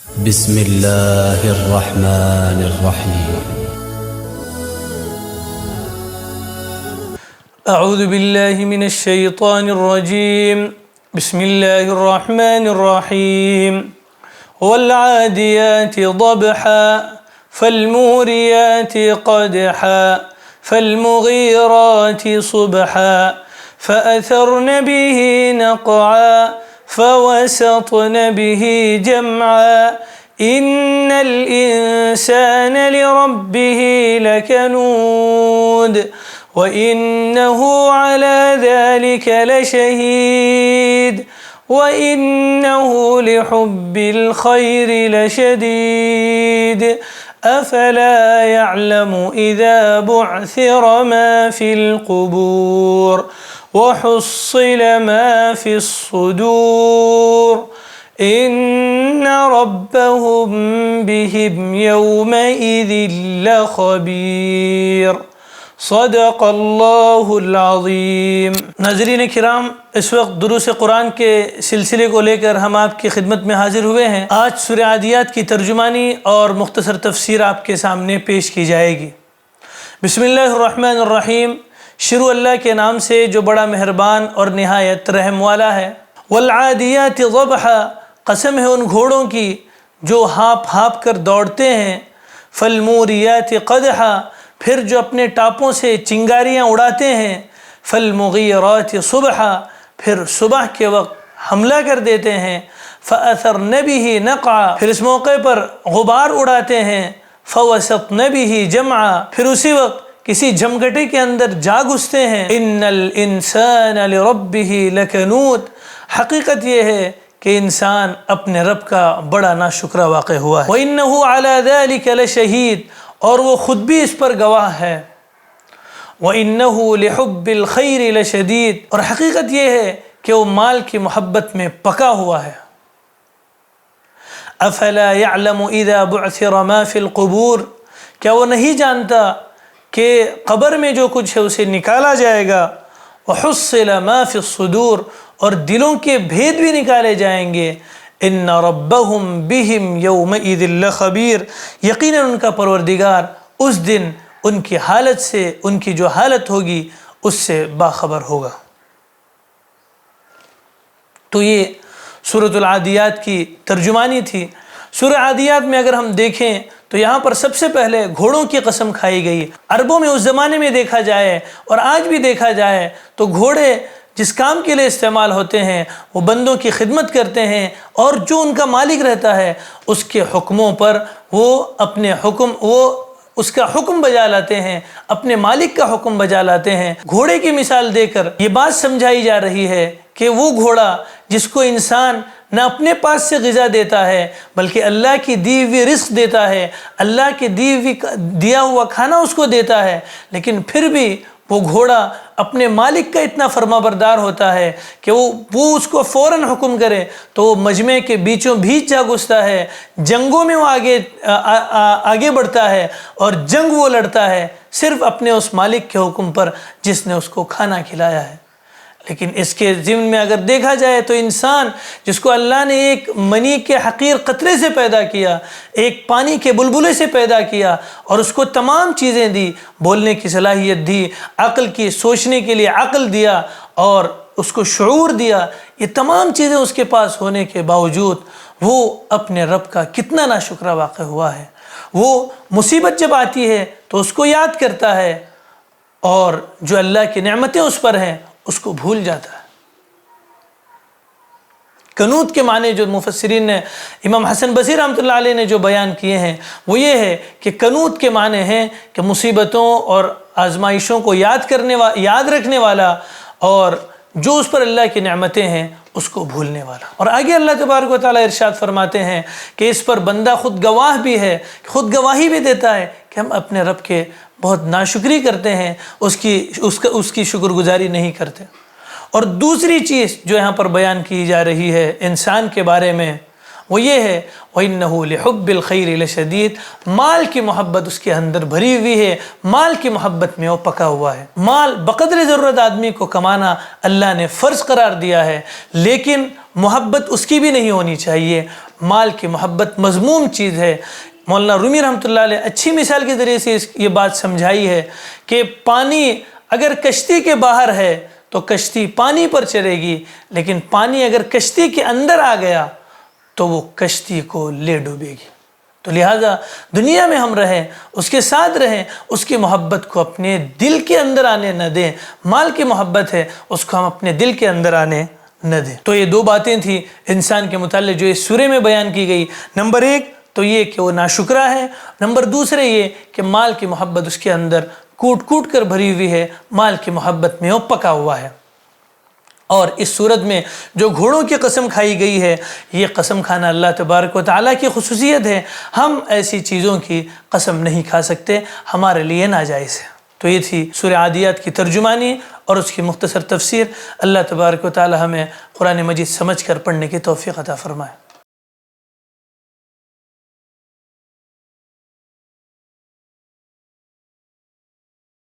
بسم الله الرحمن الرحيم. أعوذ بالله من الشيطان الرجيم. بسم الله الرحمن الرحيم. والعاديات ضبحا فالموريات قدحا فالمغيرات صبحا فأثرن به نقعا فوسطن به جمعا إن الإنسان لربه لكنود وإنه على ذلك لشهيد وإنه لحب الخير لشديد أفلا يعلم إذا بعثر ما في القبور وحصل ما في الصدور إن ربهم بهم يومئذ لخبير. صدق اللہ العظیم. ناظرین کرام، اس وقت دروس قرآن کے سلسلے کو لے کر ہم آپ کی خدمت میں حاضر ہوئے ہیں. آج سورہ عادیات کی ترجمانی اور مختصر تفسیر آپ کے سامنے پیش کی جائے گی. بسم اللہ الرحمن الرحیم. شروع اللہ کے نام سے جو بڑا مہربان اور نہایت رحم والا ہے. والعادیات ضبحا، قسم ہے ان گھوڑوں کی جو ہانپ ہانپ کر دوڑتے ہیں. فالموریات قدحا، پھر جو اپنے ٹاپوں سے چنگاریاں اڑاتے ہیں. فالمغیرات صبحا، پھر صبح کے وقت حملہ کر دیتے ہیں. فأثرن به نقعا، پھر اس موقع پر غبار اڑاتے ہیں. فوسطن به جمعا، پھر اسی وقت کسی جمگٹے کے اندر جا گھستے ہیں. ان الانسان لربه لکنود، حقیقت یہ ہے کہ انسان اپنے رب کا بڑا ناشکرا واقع ہوا ہے. وَإِنَّهُ عَلَى ذَلِكَ لَشَهِيدٌ، اور وہ خود بھی اس پر گواہ ہے. وَإِنَّهُ لِحُبِّ الْخَيْرِ لَشَدِيدٌ، اور حقیقت یہ ہے کہ وہ مال کی محبت میں پکا ہوا ہے. أَفَلَا يَعْلَمُ إِذَا بُعْثِرَ مَا فِي الْقُبُورِ، کیا وہ نہیں جانتا کہ قبر میں جو کچھ ہے اسے نکالا جائے گا. وَحُصِّلَ مَا فِي الصُّدُورِ، اور دلوں کے بھید بھی نکالے جائیں گے. ان ربهم بهم یومئذ لخبیر، یقیناً ان کا پروردگار اس دن ان کی حالت سے، ان کی جو حالت ہوگی اس سے باخبر ہوگا. تو یہ سورۃ العادیات کی ترجمانی تھی. سورہ عادیات میں اگر ہم دیکھیں تو یہاں پر سب سے پہلے گھوڑوں کی قسم کھائی گئی. عربوں میں اس زمانے میں دیکھا جائے اور آج بھی دیکھا جائے تو گھوڑے جس کام کے لیے استعمال ہوتے ہیں وہ بندوں کی خدمت کرتے ہیں، اور جو ان کا مالک رہتا ہے اس کے حکموں پر وہ اپنے اس کا حکم بجا لاتے ہیں، اپنے مالک کا حکم بجا لاتے ہیں. گھوڑے کی مثال دے کر یہ بات سمجھائی جا رہی ہے کہ وہ گھوڑا جس کو انسان نہ اپنے پاس سے غذا دیتا ہے بلکہ اللہ کی دی ہوئی رزق دیتا ہے، اللہ کے دیا ہوا کھانا اس کو دیتا ہے، لیکن پھر بھی وہ گھوڑا اپنے مالک کا اتنا فرما بردار ہوتا ہے کہ وہ اس کو فوراً حکم کرے تو وہ مجمع کے بیچوں بیچ جا گھستا ہے. جنگوں میں وہ آگے بڑھتا ہے اور جنگ وہ لڑتا ہے صرف اپنے اس مالک کے حکم پر جس نے اس کو کھانا کھلایا ہے. لیکن اس کے ضمن میں اگر دیکھا جائے تو انسان جس کو اللہ نے ایک منی کے حقیر قطرے سے پیدا کیا، ایک پانی کے بلبلے سے پیدا کیا اور اس کو تمام چیزیں دی، بولنے کی صلاحیت دی، عقل کی سوچنے کے لیے عقل دیا اور اس کو شعور دیا، یہ تمام چیزیں اس کے پاس ہونے کے باوجود وہ اپنے رب کا کتنا ناشکرا واقع ہوا ہے. وہ مصیبت جب آتی ہے تو اس کو یاد کرتا ہے اور جو اللہ کی نعمتیں اس پر ہیں اس کو بھول جاتا ہے. قنوت کے معنی جو مفسرین نے، امام حسن بصری رحمۃ اللہ علیہ نے جو بیان کیے ہیں وہ یہ ہے کہ قنوت کے معنی ہیں کہ مصیبتوں اور آزمائشوں کو یاد رکھنے والا اور جو اس پر اللہ کی نعمتیں ہیں اس کو بھولنے والا. اور آگے اللہ تبارک و تعالیٰ ارشاد فرماتے ہیں کہ اس پر بندہ خود گواہ بھی ہے، خود گواہی بھی دیتا ہے کہ ہم اپنے رب کے بہت ناشکری کرتے ہیں، اس کی شکر گزاری نہیں کرتے. اور دوسری چیز جو یہاں پر بیان کی جا رہی ہے انسان کے بارے میں وہ یہ ہے وَإِنَّهُ لِحُبِّ الْخَيْرِ لَشَدِيدٌ، مال کی محبت اس کے اندر بھری ہوئی ہے، مال کی محبت میں وہ پکا ہوا ہے. مال بقدر ضرورت آدمی کو کمانا اللہ نے فرض قرار دیا ہے، لیکن محبت اس کی بھی نہیں ہونی چاہیے. مال کی محبت مذموم چیز ہے۔ مولانا رومی رحمۃ اللہ علیہ اچھی مثال کے ذریعے سے یہ بات سمجھائی ہے کہ پانی اگر کشتی کے باہر ہے تو کشتی پانی پر چلے گی، لیکن پانی اگر کشتی کے اندر آ گیا تو وہ کشتی کو لے ڈوبے گی۔ تو لہٰذا دنیا میں ہم رہیں، اس کے ساتھ رہیں، اس کی محبت کو اپنے دل کے اندر آنے نہ دیں۔ مال کی محبت ہے، اس کو ہم اپنے دل کے اندر آنے نہ دیں۔ تو یہ دو باتیں تھیں انسان کے متعلق جو اس سورے میں بیان کی گئی۔ نمبر ایک تو یہ کہ وہ ناشکرا ہے، نمبر دوسرے یہ کہ مال کی محبت اس کے اندر کوٹ کوٹ کر بھری ہوئی ہے، مال کی محبت میں وہ پکا ہوا ہے۔ اور اس صورت میں جو گھوڑوں کی قسم کھائی گئی ہے، یہ قسم کھانا اللہ تبارک و تعالیٰ کی خصوصیت ہے۔ ہم ایسی چیزوں کی قسم نہیں کھا سکتے، ہمارے لیے ناجائز ہے۔ تو یہ تھی سورہ عادیات کی ترجمانی اور اس کی مختصر تفسیر۔ اللہ تبارک و تعالیٰ ہمیں قرآن مجید سمجھ کر پڑھنے کی توفیق عطا فرمائے۔